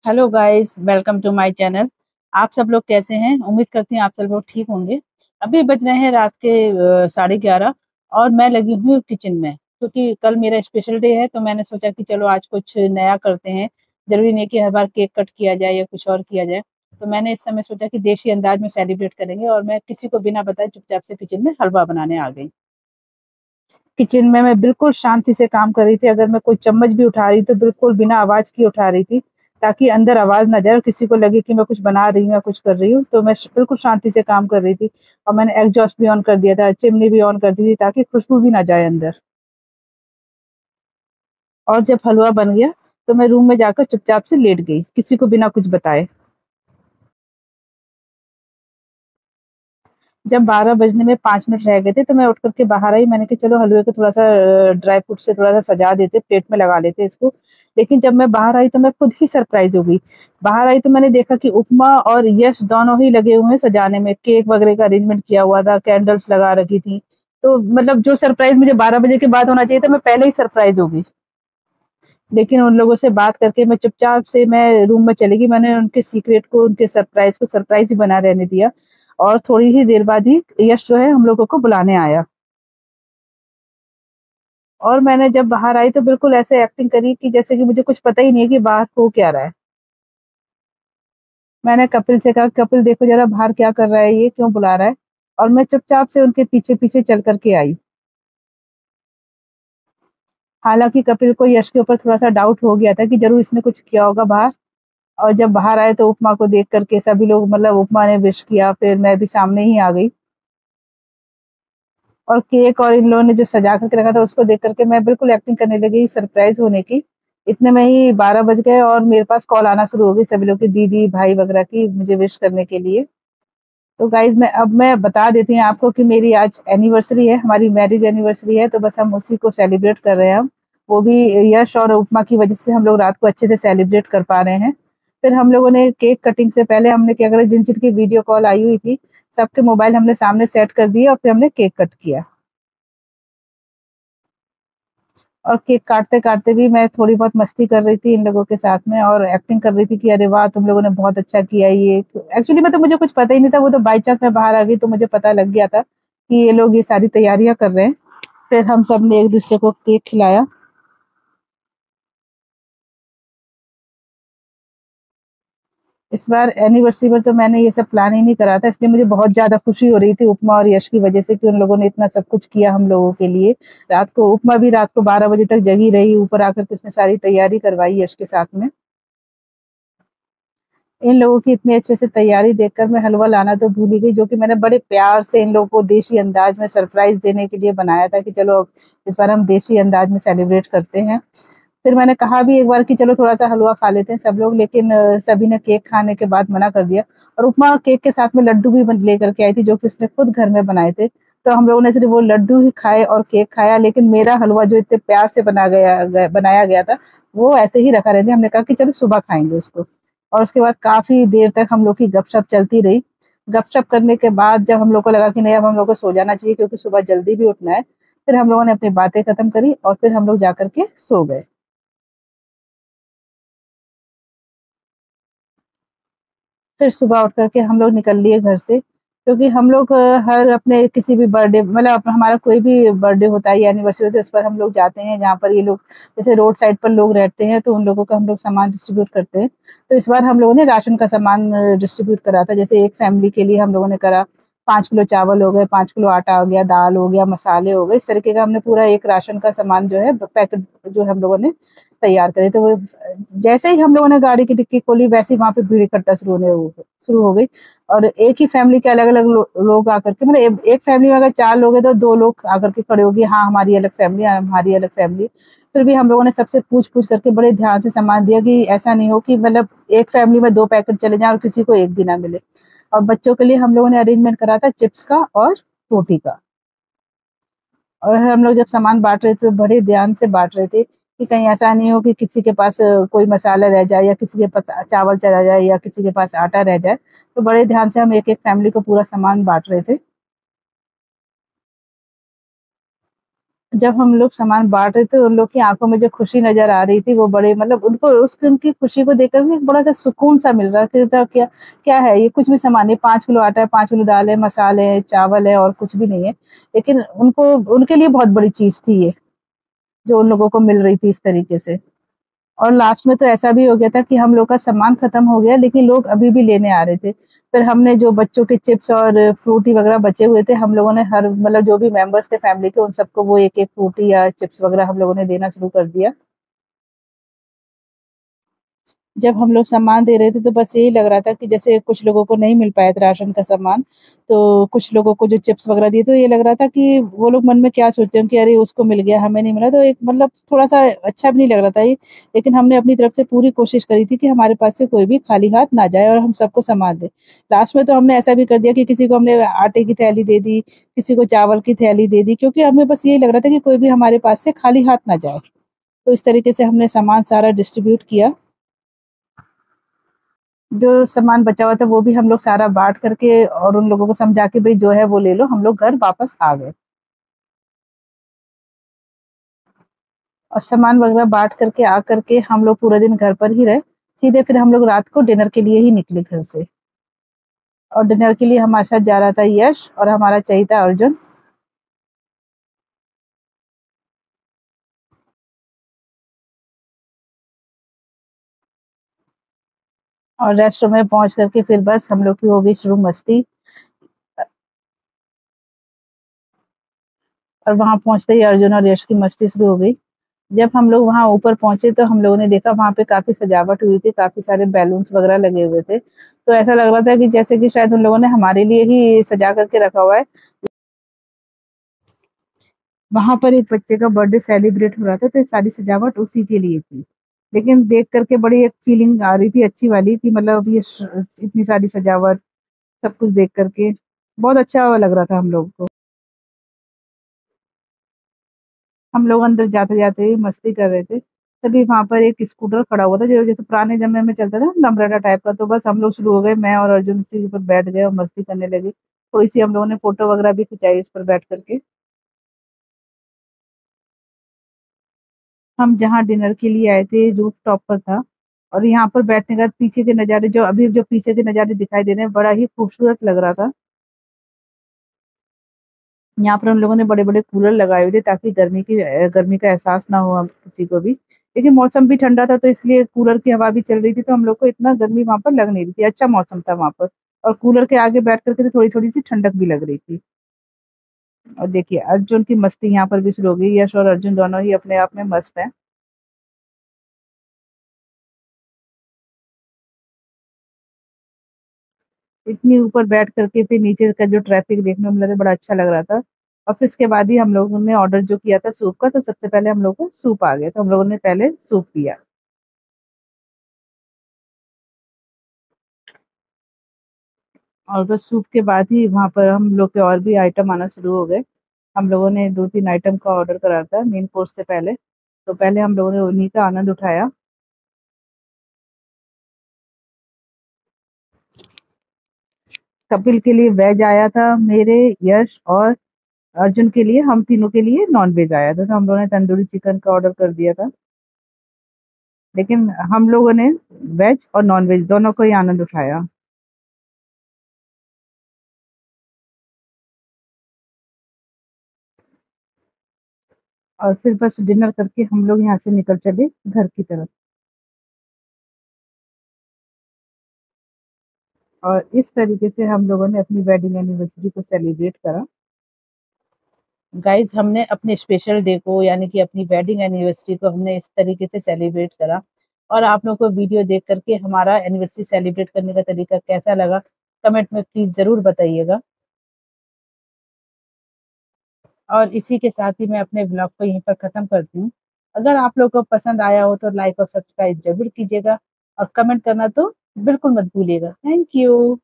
Hello guys, welcome to my channel. आप सब लोग कैसे हैं? उम्मीद करती हूँ आप सब लोग ठीक होंगे। अभी बज रहे हैं रात के 11:30 और मैं लगी हूँ किचन में, क्योंकि कल मेरा स्पेशल डे है। तो मैंने सोचा कि चलो आज कुछ नया करते हैं। जरूरी नहीं कि हर बार केक कट किया जाए या कुछ और किया जाए। तो मैंने इस समय सोचा कि देशी अंदाज में सेलिब्रेट करेंगे, और मैं किसी को बिना बताए चुपचाप से किचन में हलवा बनाने आ गई। किचन में मैं बिल्कुल शांति से काम कर रही थी। अगर मैं कोई चम्मच भी उठा रही तो बिल्कुल बिना आवाज किए उठा रही थी, ताकि अंदर आवाज ना जाए और किसी को लगे कि मैं कुछ बना रही हूँ या कुछ कर रही हूँ। तो मैं बिल्कुल शांति से काम कर रही थी। और मैंने एग्जॉस्ट भी ऑन कर दिया था, चिमनी भी ऑन कर दी थी, ताकि खुशबू भी ना जाए अंदर। और जब हलवा बन गया तो मैं रूम में जाकर चुपचाप से लेट गई, किसी को बिना कुछ बताए। जब 12 बजने में 5 मिनट रह गए थे तो मैं उठ कर के बाहर आई। मैंने कहा चलो हलवे को थोड़ा-सा ड्राई फ्रूट से थोड़ा-सा सजा देते, प्लेट में लगा लेते इसको। लेकिन जब मैं बाहर आई तो मैं खुद ही सरप्राइज़ हो गई। बाहर आई तो मैंने देखा कि उपमा और यश दोनों ही लगे हुए हैं सजाने में, केक वगैरह का अरेंजमेंट किया हुआ था, कैंडल्स लगा रखी थी। तो मतलब जो सरप्राइज़ मुझे 12 बजे के बाद होना चाहिए था, मैं पहले ही सरप्राइज़ हो गई। लेकिन उन लोगों से बात करके मैं चुपचाप से मैं रूम में चली गई। मैंने उनके सीक्रेट को, उनके सरप्राइज़ को सरप्राइज़ ही बना रहने दिया। और थोड़ी ही देर बाद ही यश जो है हम लोगों को बुलाने आया। और मैंने जब बाहर आई तो बिल्कुल ऐसे एक्टिंग करी कि जैसे कि मुझे कुछ पता ही नहीं है कि बाहर हो क्या रहा है। मैंने कपिल से कहा, कपिल देखो ज़रा बाहर क्या कर रहा है ये, क्यों बुला रहा है? और मैं चुपचाप से उनके पीछे-पीछे चल कर के आई। हालाँकि कपिल को यश के ऊपर थोड़ा-सा डाउट हो गया था कि ज़रूर इसने कुछ किया होगा बाहर। और जब बाहर आए तो उपमा को देख कर के सभी लोग, मतलब उपमा ने विश किया, फिर मैं भी सामने ही आ गई। और केक और इन लोगों ने जो सजा करके रखा था उसको देख करके मैं बिल्कुल एक्टिंग करने लगी सरप्राइज होने की। इतने में ही 12 बज गए और मेरे पास कॉल आना शुरू हो गई सभी लोग की, दीदी भाई वगैरह की, मुझे विश करने के लिए। तो गाइज मैं बता देती हूँ आपको कि मेरी आज एनिवर्सरी है, हमारी मैरिज एनिवर्सरी है। तो बस हम उसी को सेलिब्रेट कर रहे हैं हम। वो भी यश और उपमा की वजह से हम लोग रात को अच्छे से सेलिब्रेट कर पा रहे हैं। फिर हम लोगों ने केक कटिंग से पहले हमने क्या करा, जिन जिन की वीडियो कॉल आई हुई थी सबके मोबाइल हमने सामने सेट कर दिए और फिर हमने केक कट किया। और केक काटते-काटते भी मैं थोड़ी बहुत मस्ती कर रही थी इन लोगों के साथ में, और एक्टिंग कर रही थी कि अरे वाह! तुम लोगों ने बहुत अच्छा किया ये। एक्चुअली में तो मुझे कुछ पता ही नहीं था, वो तो बाय चांस मैं बाहर आ गई तो मुझे पता लग गया था कि ये लोग ये सारी तैयारियाँ कर रहे हैं। फिर हम सब ने एक-दूसरे को केक खिलाया। इस बार एनिवर्सरी पर तो मैंने ये सब प्लान ही नहीं करा था, इसलिए मुझे बहुत ज़्यादा खुशी हो रही थी उपमा और यश की वजह से कि उन लोगों ने इतना सब कुछ किया हम लोगों के लिए। रात को उपमा भी रात को 12 बजे तक जगी रही, ऊपर आकर के उसने सारी तैयारी करवाई यश के साथ में। इन लोगों की इतनी अच्छे से तैयारी देखकर मैं हलवा लाना तो भूल ही गई, जो कि मैंने बड़े प्यार से इन लोगों को देसी अंदाज में सरप्राइज़ देने के लिए बनाया था कि चलो अब इस बार हम देसी अंदाज में सेलिब्रेट करते हैं। फिर मैंने कहा भी एक बार कि चलो थोड़ा-सा हलवा खा लेते हैं सब लोग, लेकिन सभी ने केक खाने के बाद मना कर दिया। और उपमा केक के साथ में लड्डू भी बन लेकर के आई थी, जो कि उसने खुद घर में बनाए थे। तो हम लोगों ने सिर्फ़ वो लड्डू ही खाए और केक खाया, लेकिन मेरा हलवा जो इतने प्यार से बनाया गया था, वो ऐसे ही रखा रहने दिया। हमने कहा कि चलो सुबह खाएँगे उसको। और उसके बाद काफ़ी देर तक हम लोग की गपशप चलती रही। गपशप करने के बाद जब हम लोग को लगा कि नहीं अब हम लोग को सो जाना चाहिए, क्योंकि सुबह जल्दी भी उठना है, फिर हम लोगों ने अपनी बातें खत्म करी और फिर हम लोग जाकर के सो गए। फिर सुबह उठ कर के हम लोग निकल लिए घर से, क्योंकि हम लोग हर अपने किसी भी बर्थडे, मतलब हमारा कोई भी बर्थडे होता है या एनिवर्सरी होती है, उस पर हम लोग जाते हैं जहाँ पर ये लोग जैसे रोड साइड पर लोग रहते हैं, तो उन लोगों का हम लोग सामान डिस्ट्रीब्यूट करते हैं। तो इस बार हम लोगों ने राशन का सामान डिस्ट्रीब्यूट करा था। जैसे एक फैमिली के लिए हम लोगों ने करा, 5 किलो चावल हो गए, 5 किलो आटा हो गया, दाल हो गया, मसाले हो गए, इस तरीके का हमने पूरा एक राशन का सामान जो है पैकेट जो हम लोगों ने तैयार करे। तो वो जैसे ही हम लोगों ने गाड़ी की डिक्की खोली, वैसे ही वहाँ पे भीड़ इकट्ठा शुरू हो गई। और एक ही फैमिली के अलग-अलग लोग आकर के, मतलब एक फैमिली में अगर 4 लोग हैं तो 2 लोग आकर के खड़े हो गए, हाँ, हमारी अलग फैमिली है, हमारी अलग फैमिली। फिर भी हम लोगों ने सबसे पूछ-पूछ करके बड़े ध्यान से सामान दिया कि ऐसा नहीं हो कि मतलब एक फैमिली में 2 पैकेट चले जाएँ और किसी को 1 भी ना मिले। और बच्चों के लिए हम लोगों ने अरेंजमेंट करा था चिप्स का और फ्रूटी का। और हम लोग जब सामान बाँट रहे थे तो बड़े ध्यान से बाँट रहे थे कि कहीं ऐसा नहीं हो कि किसी के पास कोई मसाला रह जाए या किसी के पास चावल चला जाए या किसी के पास आटा रह जाए। तो बड़े ध्यान से हम एक-एक फैमिली को पूरा सामान बाँट रहे थे। जब हम लोग सामान बाँट रहे थे, उन लोग की आँखों में जो खुशी नज़र आ रही थी, वो बड़े मतलब उनको उसकी उनकी खुशी को देख कर के बड़ा-सा सुकून-सा मिल रहा था। तो क्या क्या है ये कुछ भी सामान है, 5 किलो आटा है, 5 किलो दाल है, मसाले हैं, चावल है और कुछ भी नहीं है। लेकिन उनको उनके लिए बहुत बड़ी चीज़ थी ये, जो उन लोगों को मिल रही थी इस तरीके से। और लास्ट में तो ऐसा भी हो गया था कि हम लोग का सामान खत्म हो गया, लेकिन लोग अभी भी लेने आ रहे थे। फिर हमने जो बच्चों के चिप्स और फ्रूटी वगैरह बचे हुए थे, हम लोगों ने हर मतलब जो भी मेंबर्स थे फैमिली के, उन सबको वो एक-एक फ्रूटी या चिप्स वगैरह हम लोगों ने देना शुरू कर दिया। जब हम लोग सामान दे रहे थे तो बस यही लग रहा था कि जैसे कुछ लोगों को नहीं मिल पाया था राशन का सामान, तो कुछ लोगों को जो चिप्स वगैरह दिए तो ये लग रहा था कि वो लोग मन में क्या सोचते हैं कि अरे उसको मिल गया, हमें नहीं मिला, तो एक मतलब थोड़ा-सा अच्छा भी नहीं लग रहा था ये। लेकिन हमने अपनी तरफ से पूरी कोशिश करी थी कि हमारे पास से कोई भी खाली हाथ ना जाए और हम सबको सामान दें। लास्ट में तो हमने ऐसा भी कर दिया कि किसी को हमने आटे की थैली दे दी, किसी को चावल की थैली दे दी, क्योंकि हमें बस यही लग रहा था कि कोई भी हमारे पास से खाली हाथ ना जाए। तो इस तरीके से हमने सामान सारा डिस्ट्रीब्यूट किया। जो सामान बचा हुआ था वो भी हम लोग सारा बाँट करके और उन लोगों को समझा के भई जो है वो ले लो, हम लोग घर वापस आ गए। और सामान वगैरह बाँट करके आ करके हम लोग पूरा दिन घर पर ही रहे। सीधे फिर हम लोग रात को डिनर के लिए ही निकले घर से। और डिनर के लिए हमारे साथ जा रहा था यश और हमारा चहेता अर्जुन। और रेस्टोरेंट में पहुँच करके फिर बस हम लोग की हो गई शुरू मस्ती। और वहाँ पहुँचते ही अर्जुन और यश की मस्ती शुरू हो गई। जब हम लोग वहाँ ऊपर पहुँचे तो हम लोगों ने देखा वहाँ पे काफ़ी सजावट हुई थी, काफ़ी सारे बैलून्स वगैरह लगे हुए थे। तो ऐसा लग रहा था कि जैसे कि शायद उन लोगों ने हमारे लिए ही सजा करके रखा हुआ है। वहाँ पर एक बच्चे का बर्थडे सेलिब्रेट हो रहा था, तो ये सारी सजावट उसी के लिए थी। लेकिन देख कर के बड़ी एक फीलिंग आ रही थी अच्छी वाली कि मतलब ये इतनी सारी सजावट, सब कुछ देख कर के बहुत अच्छा लग रहा था हम लोगों को। हम लोग अंदर जाते-जाते ही मस्ती कर रहे थे। तभी वहाँ पर एक स्कूटर खड़ा हुआ था जो जैसे पुराने ज़माने में चलता था ना अम्ब्रेला टाइप का, तो बस हम लोग शुरू हो गए, मैं और अर्जुन उसी के ऊपर बैठ गए और मस्ती करने लगे। थोड़ी-सी हम लोगों ने फ़ोटो वगैरह भी खिंचाई उस पर बैठ कर के। हम जहाँ डिनर के लिए आए थे रूफ टॉप पर था और यहाँ पर बैठने के बाद पीछे के नज़ारे जो अभी जो पीछे के नज़ारे दिखाई दे रहे हैं, बड़ा ही खूबसूरत लग रहा था। यहाँ पर हम लोगों ने बड़े-बड़े कूलर लगाए हुए थे ताकि गर्मी का एहसास ना हो हम किसी को भी। लेकिन मौसम भी ठंडा था तो इसलिए कूलर की हवा भी चल रही थी तो हम लोग को इतना गर्मी वहाँ पर लग नहीं रही थी, अच्छा मौसम था वहाँ पर। और कूलर के आगे बैठ कर के तो थोड़ी-थोड़ी सी ठंडक भी लग रही थी। और देखिए अर्जुन की मस्ती यहाँ पर भी शुरू हो गई, यश और अर्जुन दोनों ही अपने आप में मस्त हैं। इतनी ऊपर बैठ कर के फिर नीचे का जो ट्रैफिक देखने को मिला था बड़ा अच्छा लग रहा था। और फिर इसके बाद ही हम लोगों ने ऑर्डर जो किया था सूप का, तो सबसे पहले हम लोग को सूप आ गया, तो हम लोगों ने पहले सूप पिया। और बस सूप के बाद ही वहाँ पर हम लोग के और भी आइटम आना शुरू हो गए। हम लोगों ने 2-3 आइटम का ऑर्डर करा था मेन कोर्स से पहले, तो पहले हम लोगों ने उन्हीं का आनंद उठाया। कपिल के लिए वेज आया था, मेरे, यश और अर्जुन के लिए, हम तीनों के लिए नॉन-वेज आया था, तो हम लोगों ने तंदूरी चिकन का ऑर्डर कर दिया था। लेकिन हम लोगों ने वेज और नॉन-वेज दोनों को ही आनंद उठाया। और फिर बस डिनर करके हम लोग यहाँ से निकल चले घर की तरफ। और इस तरीके से हम लोगों ने अपनी वेडिंग एनिवर्सरी को सेलिब्रेट करा। गाइस हमने अपने स्पेशल डे को यानी कि अपनी वेडिंग एनिवर्सरी को हमने इस तरीके से सेलिब्रेट करा। और आप लोगों को वीडियो देख करके हमारा एनिवर्सरी सेलिब्रेट करने का तरीका कैसा लगा, कमेंट में प्लीज़ ज़रूर बताइएगा। और इसी के साथ ही मैं अपने ब्लॉग को यहीं पर ख़त्म करती हूँ। अगर आप लोगों को पसंद आया हो तो लाइक और सब्सक्राइब ज़रूर कीजिएगा और कमेंट करना तो बिल्कुल मत भूलिएगा। Thank you.